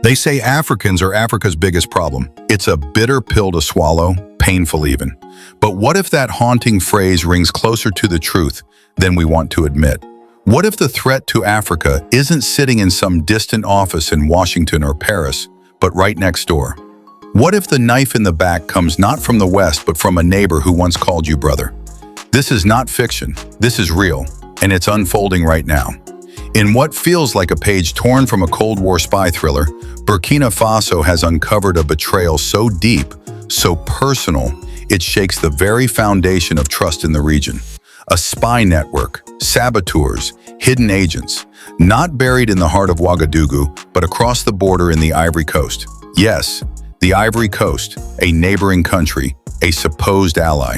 They say Africans are Africa's biggest problem. It's a bitter pill to swallow, painful even. But what if that haunting phrase rings closer to the truth than we want to admit? What if the threat to Africa isn't sitting in some distant office in Washington or Paris, but right next door? What if the knife in the back comes not from the West, but from a neighbor who once called you brother? This is not fiction. This is real, and it's unfolding right now. In what feels like a page torn from a Cold War spy thriller, Burkina Faso has uncovered a betrayal so deep, so personal, it shakes the very foundation of trust in the region. A spy network, saboteurs, hidden agents, not buried in the heart of Ouagadougou, but across the border in the Ivory Coast. Yes, the Ivory Coast, a neighboring country, a supposed ally.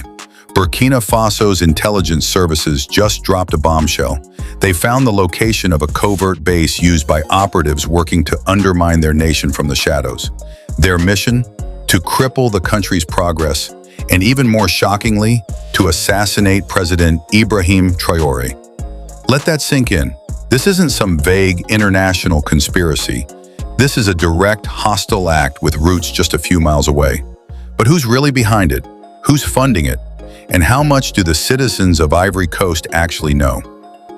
Burkina Faso's intelligence services just dropped a bombshell. They found the location of a covert base used by operatives working to undermine their nation from the shadows. Their mission? To cripple the country's progress, and even more shockingly, to assassinate President Ibrahim Traoré. Let that sink in. This isn't some vague international conspiracy. This is a direct, hostile act with roots just a few miles away. But who's really behind it? Who's funding it? And how much do the citizens of Ivory Coast actually know?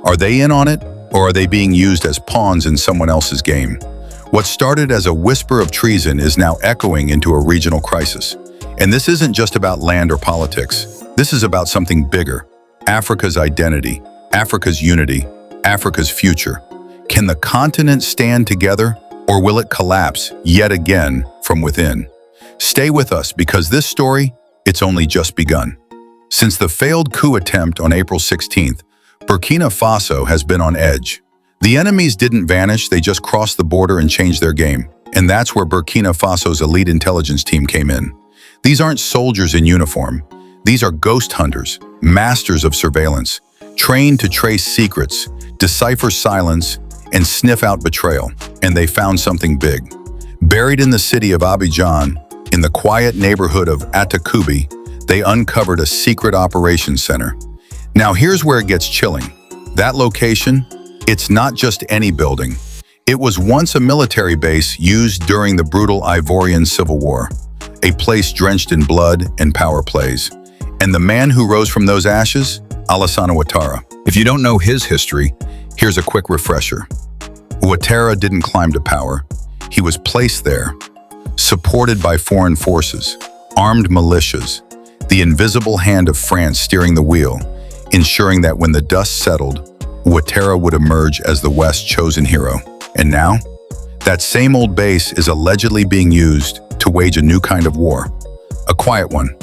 Are they in on it, or are they being used as pawns in someone else's game? What started as a whisper of treason is now echoing into a regional crisis. And this isn't just about land or politics. This is about something bigger. Africa's identity, Africa's unity, Africa's future. Can the continent stand together, or will it collapse yet again from within? Stay with us, because this story, it's only just begun. Since the failed coup attempt on April 16th, Burkina Faso has been on edge. The enemies didn't vanish, they just crossed the border and changed their game. And that's where Burkina Faso's elite intelligence team came in. These aren't soldiers in uniform. These are ghost hunters, masters of surveillance, trained to trace secrets, decipher silence, and sniff out betrayal. And they found something big. Buried in the city of Abidjan, in the quiet neighborhood of Atakube, they uncovered a secret operations center. Now here's where it gets chilling. That location, it's not just any building. It was once a military base used during the brutal Ivorian Civil War, a place drenched in blood and power plays. And the man who rose from those ashes? Alassane Ouattara. If you don't know his history, here's a quick refresher. Ouattara didn't climb to power. He was placed there, supported by foreign forces, armed militias, the invisible hand of France steering the wheel, ensuring that when the dust settled, Ouattara would emerge as the West's chosen hero. And now, that same old base is allegedly being used to wage a new kind of war. A quiet one.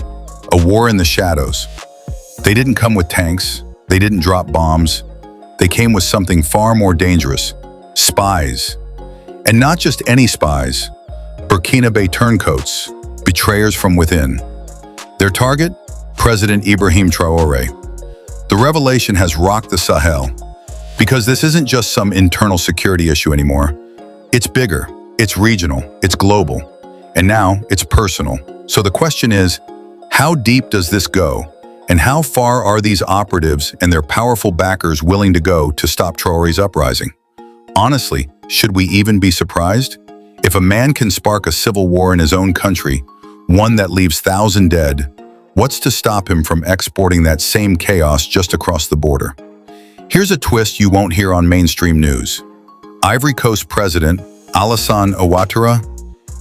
A war in the shadows. They didn't come with tanks. They didn't drop bombs. They came with something far more dangerous. Spies. And not just any spies. Burkinabe turncoats. Betrayers from within. Their target? President Ibrahim Traoré. The revelation has rocked the Sahel, because this isn't just some internal security issue anymore. It's bigger, it's regional, it's global, and now it's personal. So the question is, how deep does this go? And how far are these operatives and their powerful backers willing to go to stop Traoré's uprising? Honestly, should we even be surprised? If a man can spark a civil war in his own country, one that leaves thousands dead, what's to stop him from exporting that same chaos just across the border? Here's a twist you won't hear on mainstream news. Ivory Coast President Alassane Ouattara,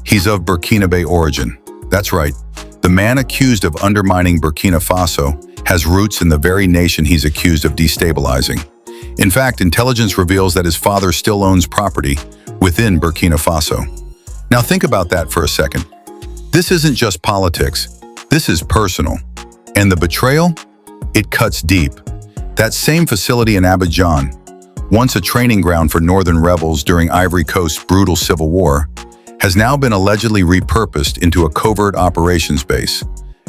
he's of Burkinabe origin. That's right, the man accused of undermining Burkina Faso has roots in the very nation he's accused of destabilizing. In fact, intelligence reveals that his father still owns property within Burkina Faso. Now think about that for a second. This isn't just politics, this is personal. And the betrayal? It cuts deep. That same facility in Abidjan, once a training ground for northern rebels during Ivory Coast's brutal civil war, has now been allegedly repurposed into a covert operations base,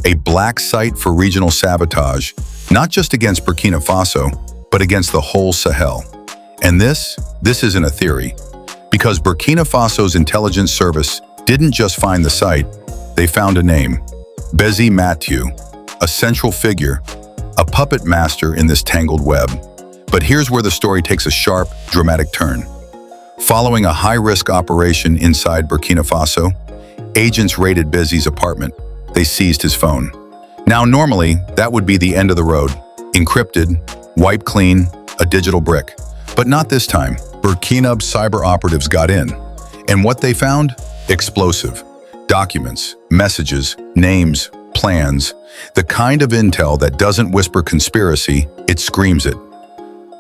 a black site for regional sabotage, not just against Burkina Faso, but against the whole Sahel. And this isn't a theory, because Burkina Faso's intelligence service didn't just find the site, they found a name, Bézi Mathieu, a central figure, a puppet master in this tangled web. But here's where the story takes a sharp, dramatic turn. Following a high-risk operation inside Burkina Faso, agents raided Bézi's apartment. They seized his phone. Now, normally, that would be the end of the road. Encrypted, wiped clean, a digital brick. But not this time. Burkinabe cyber operatives got in. And what they found? Explosive. Documents, messages, names, plans. The kind of intel that doesn't whisper conspiracy, it screams it.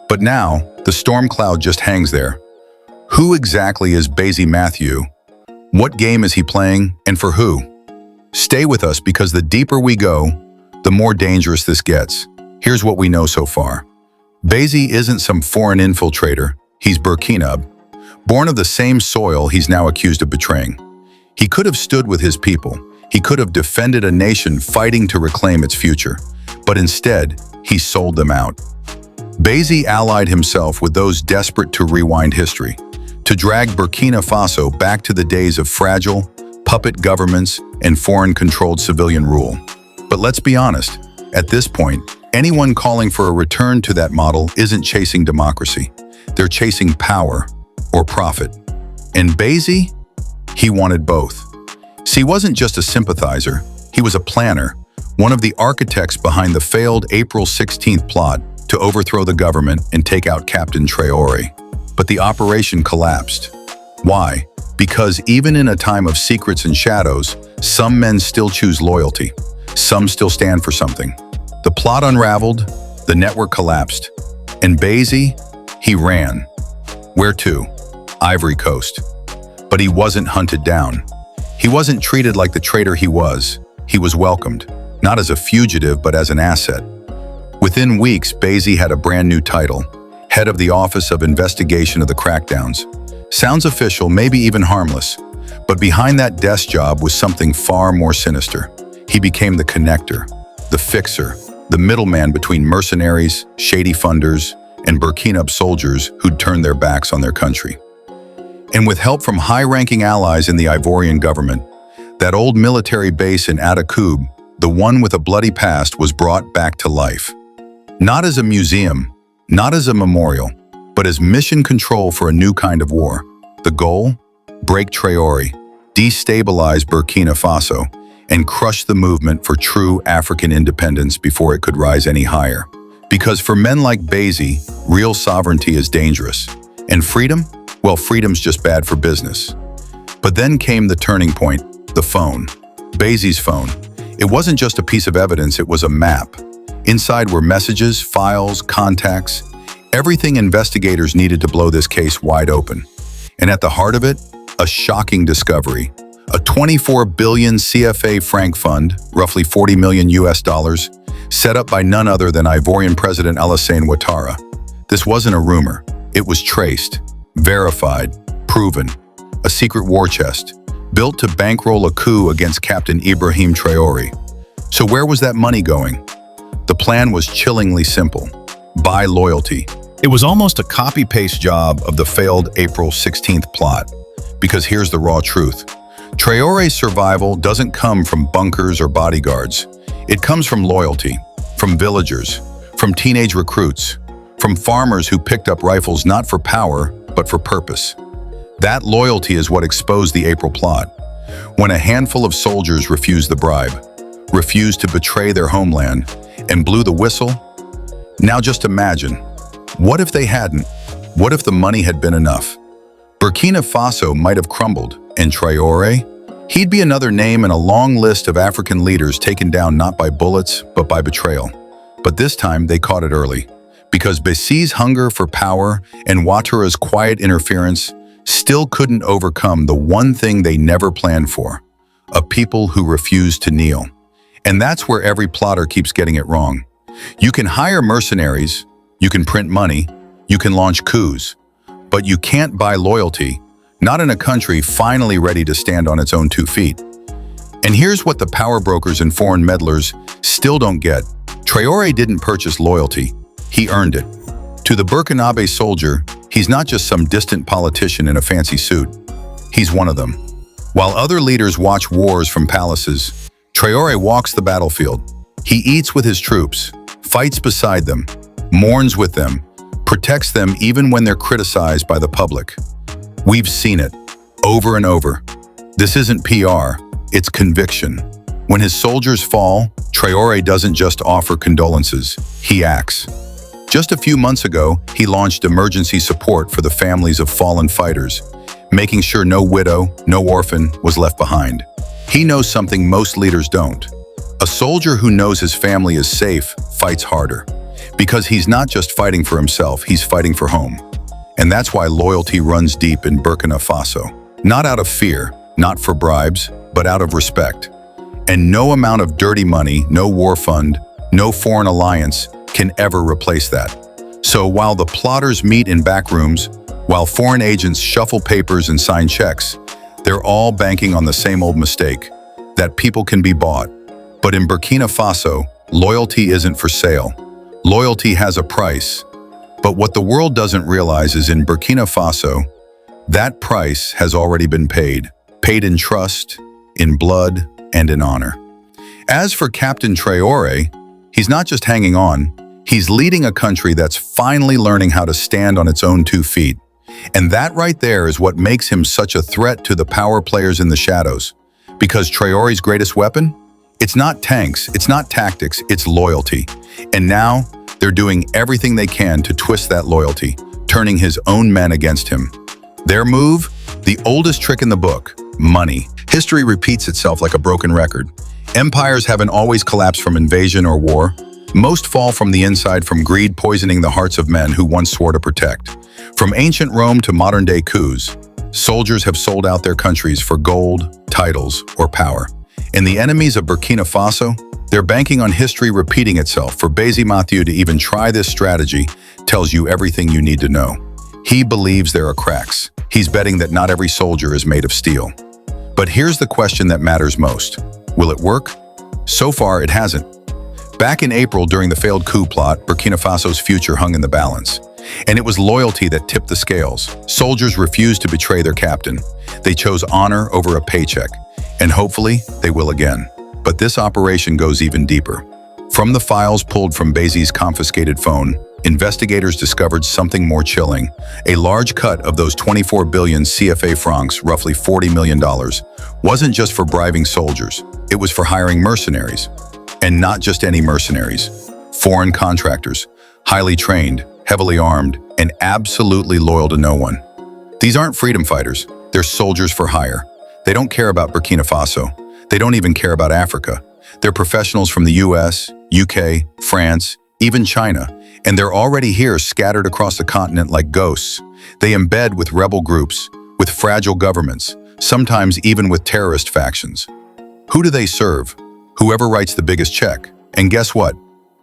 But now, the storm cloud just hangs there. Who exactly is Bézi Mathieu? What game is he playing, and for who? Stay with us, because the deeper we go, the more dangerous this gets. Here's what we know so far. Bézi isn't some foreign infiltrator. He's Burkinabe. Born of the same soil he's now accused of betraying. He could have stood with his people. He could have defended a nation fighting to reclaim its future. But instead, he sold them out. Bézi allied himself with those desperate to rewind history, to drag Burkina Faso back to the days of fragile, puppet governments and foreign-controlled civilian rule. But let's be honest, at this point, anyone calling for a return to that model isn't chasing democracy. They're chasing power or profit. And Bézi? He wanted both. See, he wasn't just a sympathizer, he was a planner, one of the architects behind the failed April 16th plot to overthrow the government and take out Captain Traoré. But the operation collapsed. Why? Because even in a time of secrets and shadows, some men still choose loyalty. Some still stand for something. The plot unraveled, the network collapsed, and Bézi, he ran. Where to? Ivory Coast. But he wasn't hunted down. He wasn't treated like the traitor he was. He was welcomed, not as a fugitive, but as an asset. Within weeks, Bézi had a brand new title, head of the Office of Investigation of the Crackdowns. Sounds official, maybe even harmless. But behind that desk job was something far more sinister. He became the connector, the fixer, the middleman between mercenaries, shady funders, and Burkinabe soldiers who'd turned their backs on their country. And with help from high-ranking allies in the Ivorian government, that old military base in Atakube, the one with a bloody past, was brought back to life. Not as a museum, not as a memorial, but as mission control for a new kind of war. The goal? Break Traoré, destabilize Burkina Faso, and crush the movement for true African independence before it could rise any higher. Because for men like Bézi, real sovereignty is dangerous. And freedom? Well, freedom's just bad for business. But then came the turning point, the phone. Bézi's phone. It wasn't just a piece of evidence, it was a map. Inside were messages, files, contacts, everything investigators needed to blow this case wide open. And at the heart of it, a shocking discovery. A 24 billion CFA franc fund, roughly 40 million US dollars, set up by none other than Ivorian President Alassane Ouattara. This wasn't a rumor. It was traced, verified, proven. A secret war chest, built to bankroll a coup against Captain Ibrahim Traoré. So where was that money going? The plan was chillingly simple. Buy loyalty. It was almost a copy-paste job of the failed April 16th plot. Because here's the raw truth. Traoré's survival doesn't come from bunkers or bodyguards. It comes from loyalty, from villagers, from teenage recruits, from farmers who picked up rifles not for power, but for purpose. That loyalty is what exposed the April plot. When a handful of soldiers refused the bribe, refused to betray their homeland, and blew the whistle. Now just imagine, what if they hadn't? What if the money had been enough? Burkina Faso might have crumbled, and Traoré? He'd be another name in a long list of African leaders taken down not by bullets, but by betrayal. But this time, they caught it early. Because Bézi's hunger for power and Ouattara's quiet interference still couldn't overcome the one thing they never planned for, a people who refused to kneel. And that's where every plotter keeps getting it wrong. You can hire mercenaries, you can print money, you can launch coups, but you can't buy loyalty, not in a country finally ready to stand on its own 2 feet. And here's what the power brokers and foreign meddlers still don't get. Traoré didn't purchase loyalty, he earned it. To the Burkinabe soldier, he's not just some distant politician in a fancy suit. He's one of them. While other leaders watch wars from palaces, Traoré walks the battlefield. He eats with his troops, fights beside them, mourns with them, protects them even when they're criticized by the public. We've seen it, over and over. This isn't PR, it's conviction. When his soldiers fall, Traoré doesn't just offer condolences, he acts. Just a few months ago, he launched emergency support for the families of fallen fighters, making sure no widow, no orphan was left behind. He knows something most leaders don't. A soldier who knows his family is safe fights harder, because he's not just fighting for himself, he's fighting for home. And that's why loyalty runs deep in Burkina Faso. Not out of fear, not for bribes, but out of respect. And no amount of dirty money, no war fund, no foreign alliance can ever replace that. So while the plotters meet in back rooms, while foreign agents shuffle papers and sign checks, they're all banking on the same old mistake, that people can be bought. But in Burkina Faso, loyalty isn't for sale. Loyalty has a price. But what the world doesn't realize is in Burkina Faso, that price has already been paid in trust, in blood, and in honor. As for Captain Traoré, he's not just hanging on, he's leading a country that's finally learning how to stand on its own 2 feet. And that right there is what makes him such a threat to the power players in the shadows. Because Traoré's greatest weapon? It's not tanks, it's not tactics, it's loyalty. And now, they're doing everything they can to twist that loyalty, turning his own men against him. Their move? The oldest trick in the book, money. History repeats itself like a broken record. Empires haven't always collapsed from invasion or war. Most fall from the inside from greed poisoning the hearts of men who once swore to protect. From ancient Rome to modern-day coups, soldiers have sold out their countries for gold, titles, or power. And the enemies of Burkina Faso? They're banking on history repeating itself. For Bézi Mathieu to even try this strategy tells you everything you need to know. He believes there are cracks. He's betting that not every soldier is made of steel. But here's the question that matters most. Will it work? So far, it hasn't. Back in April, during the failed coup plot, Burkina Faso's future hung in the balance. And it was loyalty that tipped the scales. Soldiers refused to betray their captain. They chose honor over a paycheck. And hopefully, they will again. But this operation goes even deeper. From the files pulled from Bézi's confiscated phone, investigators discovered something more chilling. A large cut of those 24 billion CFA francs, roughly $40 million, wasn't just for bribing soldiers. It was for hiring mercenaries. And not just any mercenaries. Foreign contractors, highly trained, heavily armed, and absolutely loyal to no one. These aren't freedom fighters. They're soldiers for hire. They don't care about Burkina Faso. They don't even care about Africa. They're professionals from the US, UK, France, even China, and they're already here scattered across the continent like ghosts. They embed with rebel groups, with fragile governments, sometimes even with terrorist factions. Who do they serve? Whoever writes the biggest check. And guess what?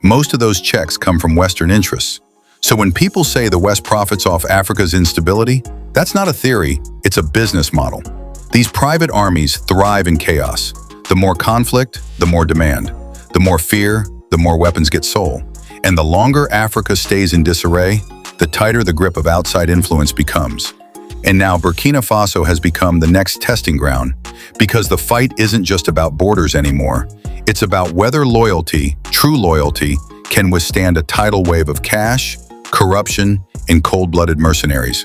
Most of those checks come from Western interests. So when people say the West profits off Africa's instability, that's not a theory, it's a business model. These private armies thrive in chaos. The more conflict, the more demand. The more fear, the more weapons get sold. And the longer Africa stays in disarray, the tighter the grip of outside influence becomes. And now Burkina Faso has become the next testing ground, because the fight isn't just about borders anymore. It's about whether loyalty, true loyalty, can withstand a tidal wave of cash, corruption, and cold-blooded mercenaries.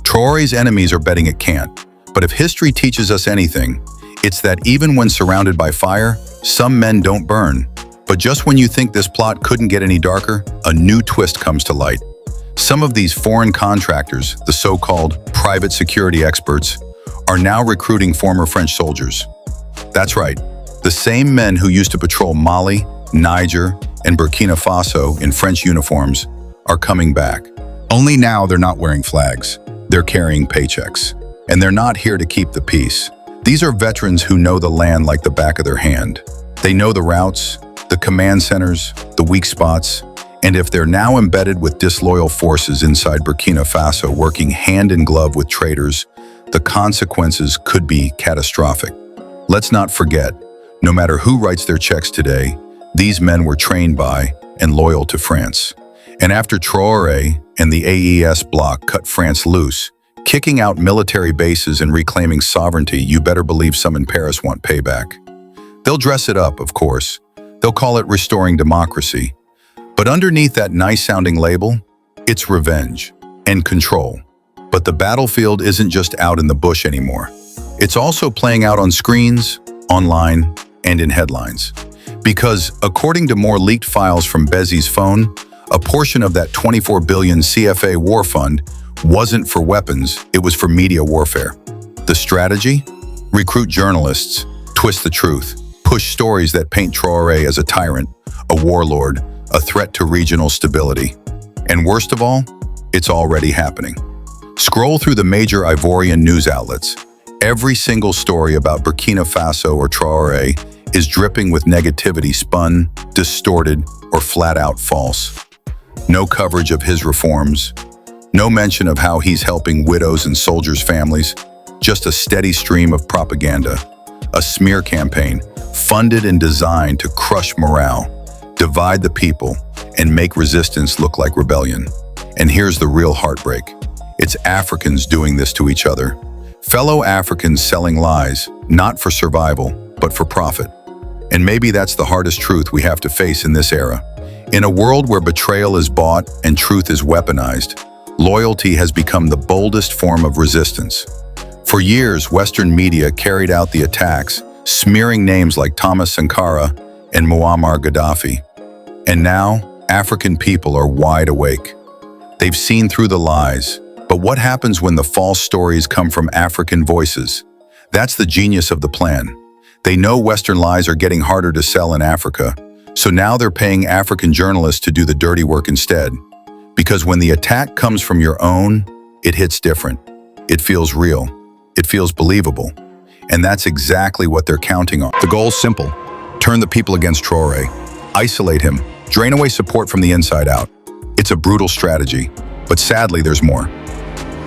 Traoré's enemies are betting it can't. But if history teaches us anything, it's that even when surrounded by fire, some men don't burn. But just when you think this plot couldn't get any darker, a new twist comes to light. Some of these foreign contractors, the so-called private security experts, are now recruiting former French soldiers. That's right, the same men who used to patrol Mali, Niger, and Burkina Faso in French uniforms are coming back. Only now they're not wearing flags, they're carrying paychecks. And they're not here to keep the peace. These are veterans who know the land like the back of their hand. They know the routes, the command centers, the weak spots, and if they're now embedded with disloyal forces inside Burkina Faso working hand in glove with traitors, the consequences could be catastrophic. Let's not forget, no matter who writes their checks today, these men were trained by and loyal to France. And after Traoré and the AES bloc cut France loose, kicking out military bases and reclaiming sovereignty, you better believe some in Paris want payback. They'll dress it up, of course. They'll call it restoring democracy. But underneath that nice-sounding label, it's revenge and control. But the battlefield isn't just out in the bush anymore. It's also playing out on screens, online, and in headlines. Because, according to more leaked files from Bézi's phone, a portion of that 24 billion CFA war fund wasn't for weapons, it was for media warfare. The strategy? Recruit journalists, twist the truth, push stories that paint Traoré as a tyrant, a warlord, a threat to regional stability. And worst of all, it's already happening. Scroll through the major Ivorian news outlets. Every single story about Burkina Faso or Traoré is dripping with negativity, spun, distorted, or flat-out false. No coverage of his reforms, no mention of how he's helping widows and soldiers' families, just a steady stream of propaganda, a smear campaign funded and designed to crush morale, divide the people, and make resistance look like rebellion. And here's the real heartbreak. It's Africans doing this to each other. Fellow Africans selling lies, not for survival, but for profit. And maybe that's the hardest truth we have to face in this era. In a world where betrayal is bought and truth is weaponized, loyalty has become the boldest form of resistance. For years, Western media carried out the attacks, smearing names like Thomas Sankara and Muammar Gaddafi. And now, African people are wide awake. They've seen through the lies. But what happens when the false stories come from African voices? That's the genius of the plan. They know Western lies are getting harder to sell in Africa, so now they're paying African journalists to do the dirty work instead. Because when the attack comes from your own, it hits different. It feels real. It feels believable. And that's exactly what they're counting on. The goal's simple. Turn the people against Traoré. Isolate him. Drain away support from the inside out. It's a brutal strategy, but sadly there's more.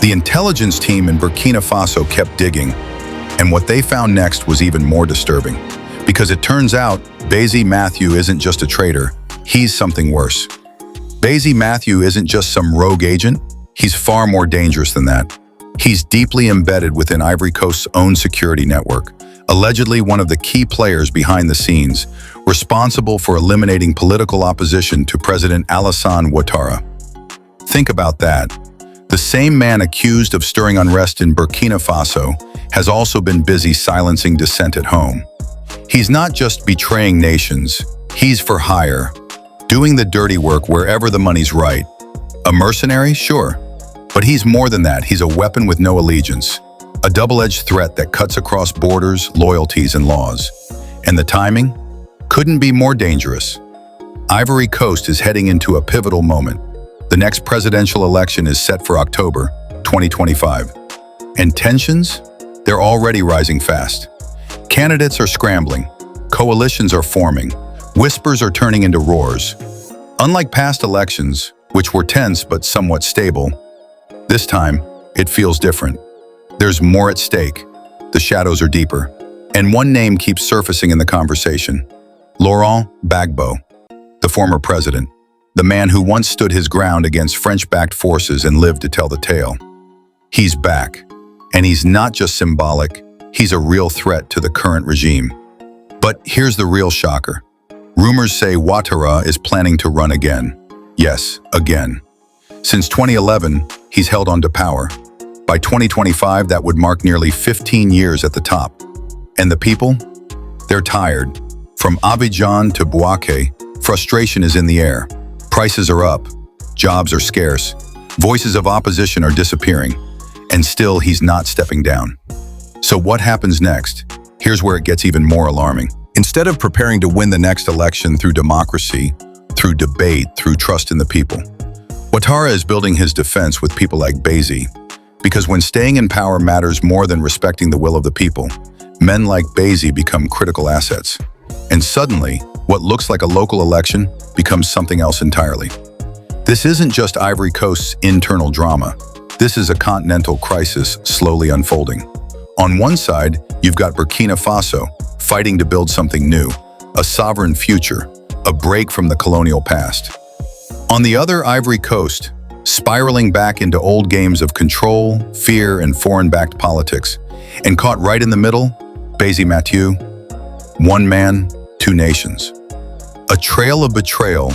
The intelligence team in Burkina Faso kept digging, and what they found next was even more disturbing. Because it turns out, Bézi Mathieu isn't just a traitor, he's something worse. Bézi Mathieu isn't just some rogue agent, he's far more dangerous than that. He's deeply embedded within Ivory Coast's own security network, allegedly one of the key players behind the scenes, responsible for eliminating political opposition to President Alassane Ouattara. Think about that. The same man accused of stirring unrest in Burkina Faso has also been busy silencing dissent at home. He's not just betraying nations, he's for hire, doing the dirty work wherever the money's right. A mercenary? Sure. But he's more than that. He's a weapon with no allegiance, a double-edged threat that cuts across borders, loyalties, and laws. And the timing? Couldn't be more dangerous. Ivory Coast is heading into a pivotal moment. The next presidential election is set for October 2025. And tensions? They're already rising fast. Candidates are scrambling. Coalitions are forming. Whispers are turning into roars. Unlike past elections, which were tense but somewhat stable, this time, it feels different. There's more at stake. The shadows are deeper. And one name keeps surfacing in the conversation. Laurent Gbagbo, the former president. The man who once stood his ground against French-backed forces and lived to tell the tale. He's back. And he's not just symbolic, he's a real threat to the current regime. But here's the real shocker. Rumors say Ouattara is planning to run again. Yes, again. Since 2011, he's held on to power. By 2025, that would mark nearly 15 years at the top. And the people? They're tired. From Abidjan to Bouaké, frustration is in the air. Prices are up, jobs are scarce, voices of opposition are disappearing, and still he's not stepping down. So what happens next? Here's where it gets even more alarming. Instead of preparing to win the next election through democracy, through debate, through trust in the people, Ouattara is building his defense with people like Bézi. Because when staying in power matters more than respecting the will of the people, men like Bézi become critical assets. And suddenly, what looks like a local election becomes something else entirely. This isn't just Ivory Coast's internal drama. This is a continental crisis slowly unfolding. On one side, you've got Burkina Faso fighting to build something new, a sovereign future, a break from the colonial past. On the other, Ivory Coast, spiraling back into old games of control, fear, and foreign-backed politics. And caught right in the middle, Bézi Mathieu, one man, two nations. A trail of betrayal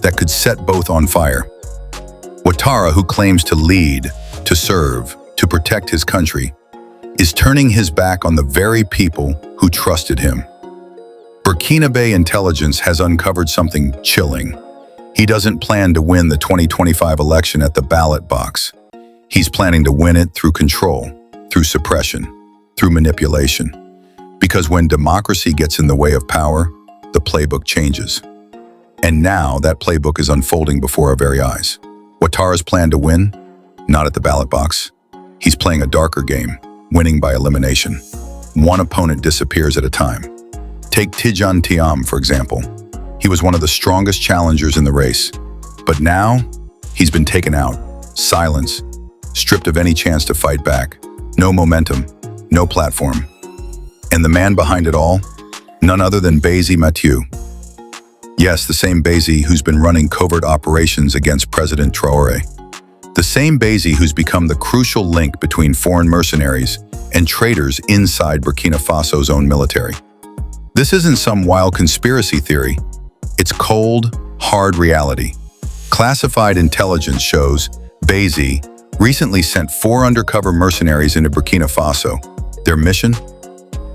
that could set both on fire. Ouattara, who claims to lead, to serve, to protect his country, is turning his back on the very people who trusted him. Burkinabe intelligence has uncovered something chilling. He doesn't plan to win the 2025 election at the ballot box. He's planning to win it through control, through suppression, through manipulation. Because when democracy gets in the way of power, the playbook changes. And now that playbook is unfolding before our very eyes. Ouattara's plan to win? Not at the ballot box. He's playing a darker game, winning by elimination. One opponent disappears at a time. Take Tidjane Thiam, for example. He was one of the strongest challengers in the race. But now, he's been taken out, silenced, stripped of any chance to fight back. No momentum, no platform. And the man behind it all? None other than Bézi Mathieu. Yes, the same Bézi who's been running covert operations against President Traoré. The same Bézi who's become the crucial link between foreign mercenaries and traitors inside Burkina Faso's own military. This isn't some wild conspiracy theory. It's cold, hard reality. Classified intelligence shows Bézi recently sent 4 undercover mercenaries into Burkina Faso. Their mission?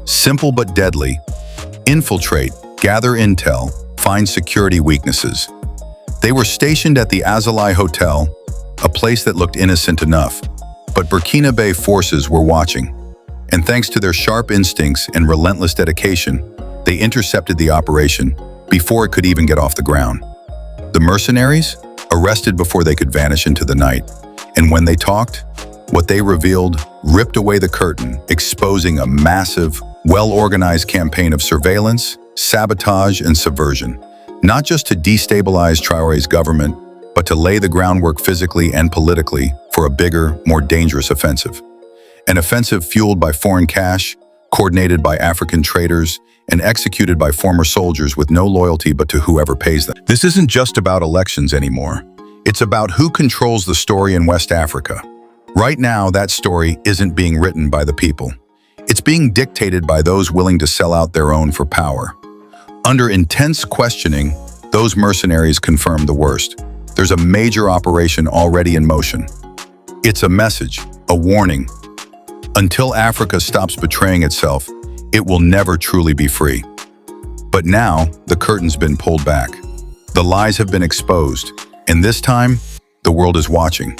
Simple but deadly. Infiltrate, gather intel, find security weaknesses. They were stationed at the Azalai Hotel, a place that looked innocent enough, but Burkinabe forces were watching. And thanks to their sharp instincts and relentless dedication, they intercepted the operation before it could even get off the ground. The mercenaries? Arrested before they could vanish into the night. And when they talked, what they revealed ripped away the curtain, exposing a massive, well-organized campaign of surveillance, sabotage, and subversion, not just to destabilize Traoré's government, but to lay the groundwork physically and politically for a bigger, more dangerous offensive. An offensive fueled by foreign cash, coordinated by African traitors, and executed by former soldiers with no loyalty but to whoever pays them. This isn't just about elections anymore. It's about who controls the story in West Africa. Right now, that story isn't being written by the people. It's being dictated by those willing to sell out their own for power. Under intense questioning, those mercenaries confirmed the worst. There's a major operation already in motion. It's a message, a warning. Until Africa stops betraying itself, it will never truly be free. But now, the curtain's been pulled back. The lies have been exposed, and this time, the world is watching.